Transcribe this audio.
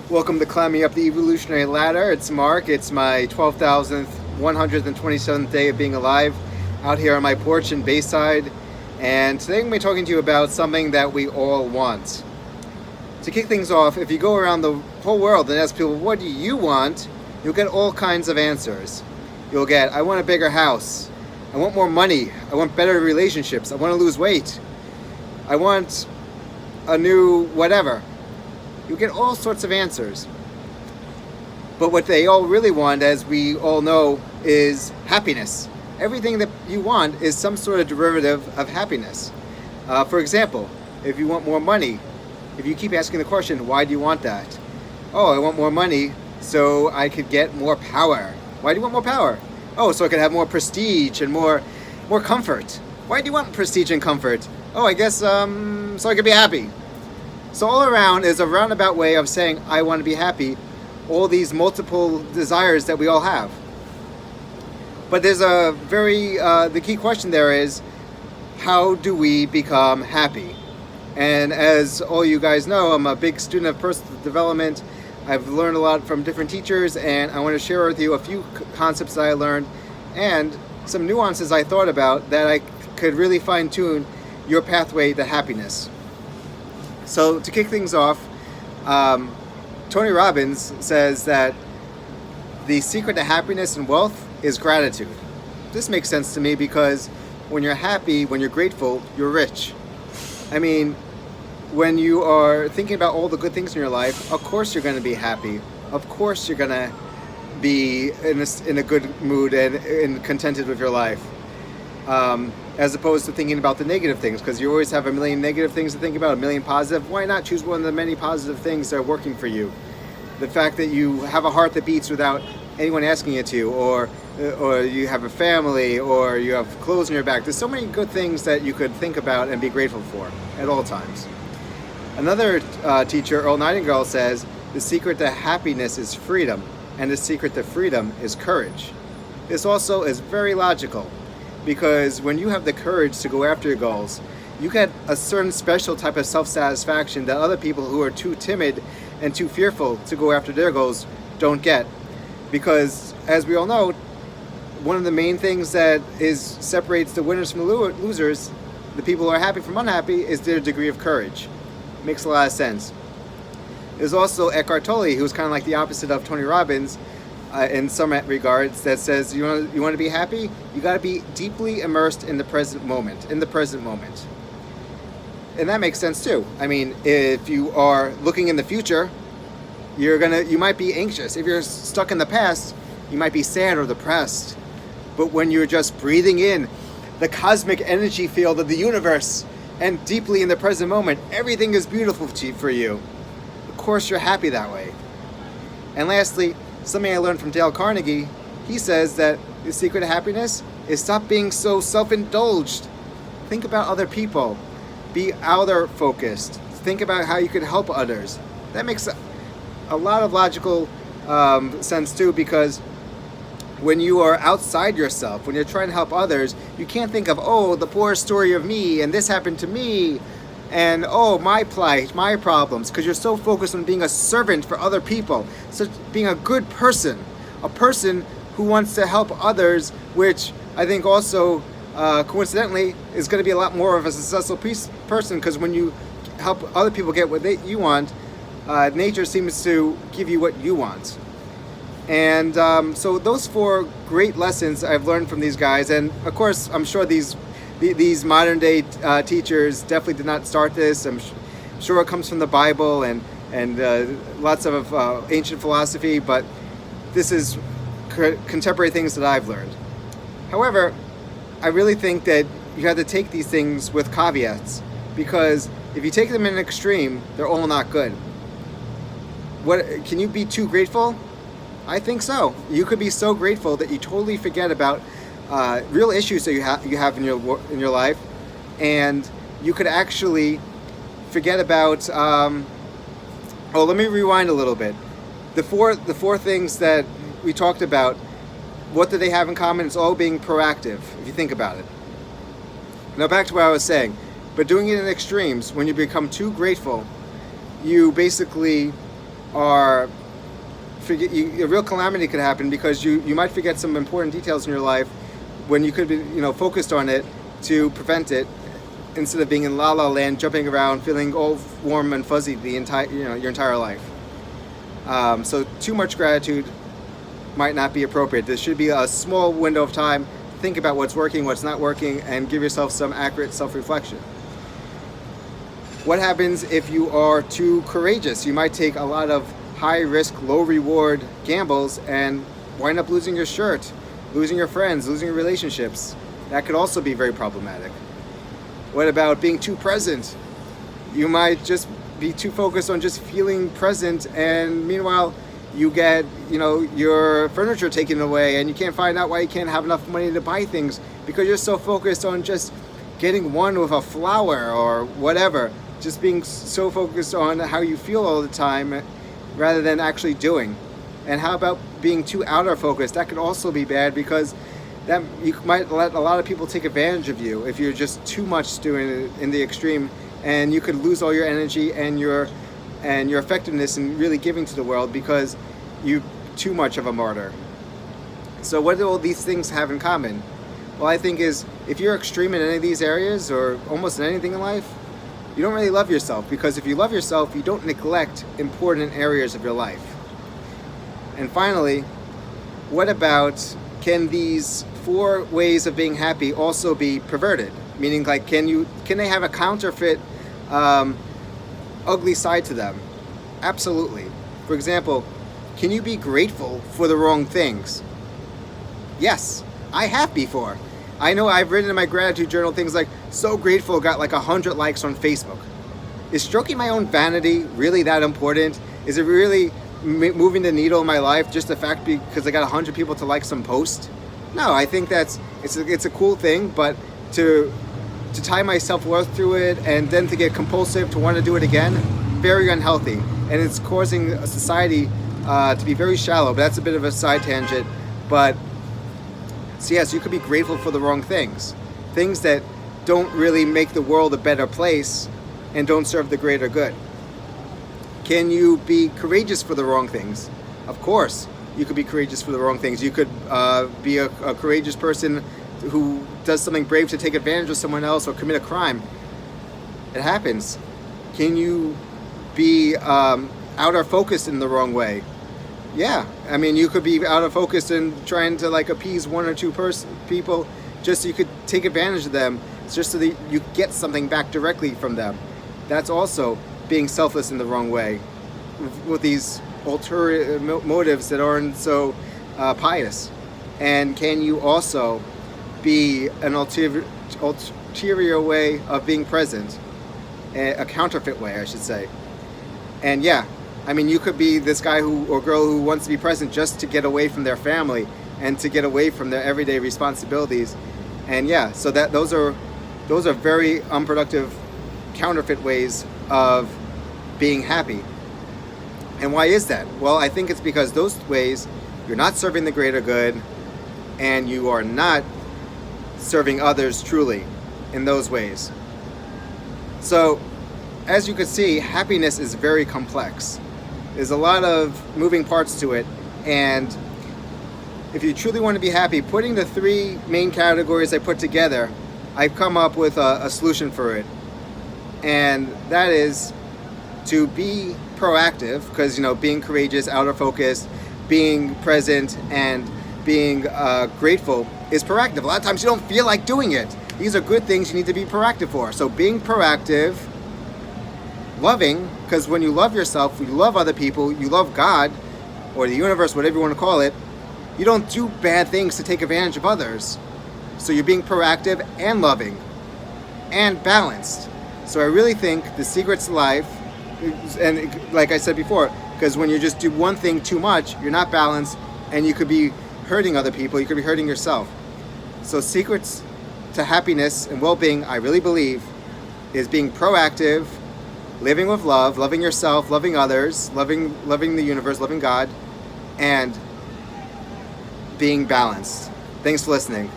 Welcome to Climbing Up the Evolutionary Ladder. It's Mark. It's my 12,127th day of being alive out here on my porch in Bayside. And today I'm going to be talking to you about something that we all want. To kick things off, if you go around the whole world and ask people, what do you want? You'll get all kinds of answers. You'll get, I want a bigger house. I want more money. I want better relationships. I want to lose weight. I want a new whatever. You get all sorts of answers. But what they all really want, as we all know, is happiness. Everything that you want is some sort of derivative of happiness. For example, if you want more money, if you keep asking the question, why do you want that? Oh, I want more money so I could get more power. Why do you want more power? Oh, so I could have more prestige and more comfort. Why do you want prestige and comfort? Oh, I guess so I could be happy. So all around is a roundabout way of saying, I want to be happy, all these multiple desires that we all have. But there's the key question there is, how do we become happy? And as all you guys know, I'm a big student of personal development. I've learned a lot from different teachers, and I want to share with you a few concepts that I learned and some nuances I thought about that I could really fine-tune your pathway to happiness. So to kick things off, Tony Robbins says that the secret to happiness and wealth is gratitude. This makes sense to me because when you're happy, when you're grateful, you're rich. I mean, when you are thinking about all the good things in your life, of course you're going to be happy. Of course you're going to be in a good mood and contented with your life. As opposed to thinking about the negative things, because you always have a million negative things to think about, a million positive. Why not choose one of the many positive things that are working for you? The fact that you have a heart that beats without anyone asking it to, or you have a family, or you have clothes on your back. There's so many good things that you could think about and be grateful for at all times. Another teacher, Earl Nightingale, says the secret to happiness is freedom, and the secret to freedom is courage. This also is very logical, because when you have the courage to go after your goals, you get a certain special type of self-satisfaction that other people who are too timid and too fearful to go after their goals don't get. Because, as we all know, one of the main things that separates the winners from the losers, the people who are happy from unhappy, is their degree of courage. Makes a lot of sense. There's also Eckhart Tolle, who's kind of like the opposite of Tony Robbins, in some regards, that says you want to be happy, you got to be deeply immersed in the present moment. And that makes sense too. I mean, if you are looking in the future, you might be anxious. If you're stuck in the past, you might be sad or depressed. But when you're just breathing in the cosmic energy field of the universe and deeply in the present moment, everything is beautiful for you. Of course, you're happy that way. And lastly, something I learned from Dale Carnegie, he says that the secret to happiness is stop being so self-indulged. Think about other people. Be outer focused. Think about how you could help others. That makes a lot of logical sense too, because when you are outside yourself, when you're trying to help others, you can't think of, oh, the poor story of me, and this happened to me, and oh, my plight, my problems, because you're so focused on being a servant for other people, so being a good person, a person who wants to help others, which I think also coincidentally is going to be a lot more of a successful person, because when you help other people get what you want, nature seems to give you what you want. And so those four great lessons I've learned from these guys, and of course I'm sure these modern day teachers definitely did not start this. I'm sure it comes from the Bible and lots of ancient philosophy, but this is contemporary things that I've learned. However, I really think that you have to take these things with caveats, because if you take them in an extreme, they're all not good. Can you be too grateful? I think so. You could be so grateful that you totally forget about real issues that you have in your life, and you could actually forget about. Let me rewind a little bit. The four things that we talked about. What do they have in common? It's all being proactive, if you think about it. Now back to what I was saying. But doing it in extremes, when you become too grateful, you basically are a real calamity could happen, because you might forget some important details in your life when you could be focused on it to prevent it, instead of being in la la land, jumping around, feeling all warm and fuzzy the entire your entire life. So too much gratitude might not be appropriate. There should be a small window of time to think about what's working, what's not working, and give yourself some accurate self-reflection. What happens if you are too courageous? You might take a lot of high-risk, low-reward gambles and wind up losing your shirt, losing your friends, losing your relationships. That could also be very problematic. What about being too present? You might just be too focused on just feeling present, and meanwhile you get your furniture taken away, and you can't find out why you can't have enough money to buy things, because you're so focused on just getting one with a flower or whatever, just being so focused on how you feel all the time rather than actually doing. And how about being too outer focused? That could also be bad, because that you might let a lot of people take advantage of you if you're just too much doing it in the extreme, and you could lose all your energy and your effectiveness in really giving to the world because you're too much of a martyr. So what do all these things have in common? Well, I think is, if you're extreme in any of these areas, or almost in anything in life, you don't really love yourself, because if you love yourself, you don't neglect important areas of your life. And finally, what about, can these 4 ways of being happy also be perverted? Meaning, like, can they have a counterfeit ugly side to them? Absolutely. For example, can you be grateful for the wrong things? Yes, I have before. I know I've written in my gratitude journal things like, so grateful, got like 100 likes on Facebook. Is stroking my own vanity really that important? Is it really moving the needle in my life, just the fact because I got 100 people to like some post? No, I think it's a cool thing, but to tie my self-worth through it and then to get compulsive to want to do it again, very unhealthy. And it's causing a society to be very shallow, but that's a bit of a side tangent. But so yes, you could be grateful for the wrong things that don't really make the world a better place and don't serve the greater good. Can you be courageous for the wrong things? Of course, you could be courageous for the wrong things. You could be a courageous person who does something brave to take advantage of someone else or commit a crime. It happens. Can you be outer focused in the wrong way? Yeah, I mean, you could be out of focus and trying to like appease 1 or 2 people just so you could take advantage of them, just so that you get something back directly from them. That's also being selfless in the wrong way, with these ulterior motives that aren't so pious. And can you also be an ulterior way of being present, a counterfeit way, I should say? And yeah, I mean, you could be this guy or girl who wants to be present just to get away from their family and to get away from their everyday responsibilities. And yeah, so those are very unproductive, counterfeit ways of being happy. And why is that? Well, I think it's because those ways, you're not serving the greater good, and you are not serving others truly in those ways. So, as you can see, happiness is very complex. There's a lot of moving parts to it, and if you truly want to be happy, putting the 3 main categories I put together, I've come up with a solution for it. And that is to be proactive, because being courageous, outer focused, being present, and being grateful is proactive. A lot of times you don't feel like doing it. These are good things you need to be proactive for. So being proactive, loving, because when you love yourself, you love other people, you love God, or the universe, whatever you want to call it, you don't do bad things to take advantage of others. So you're being proactive and loving and balanced. So I really think the secret to life, and like I said before, because when you just do one thing too much, you're not balanced, and you could be hurting other people, you could be hurting yourself. So secrets to happiness and well-being, I really believe, is being proactive, living with love, loving yourself, loving others, loving the universe, loving God, and being balanced. Thanks for listening.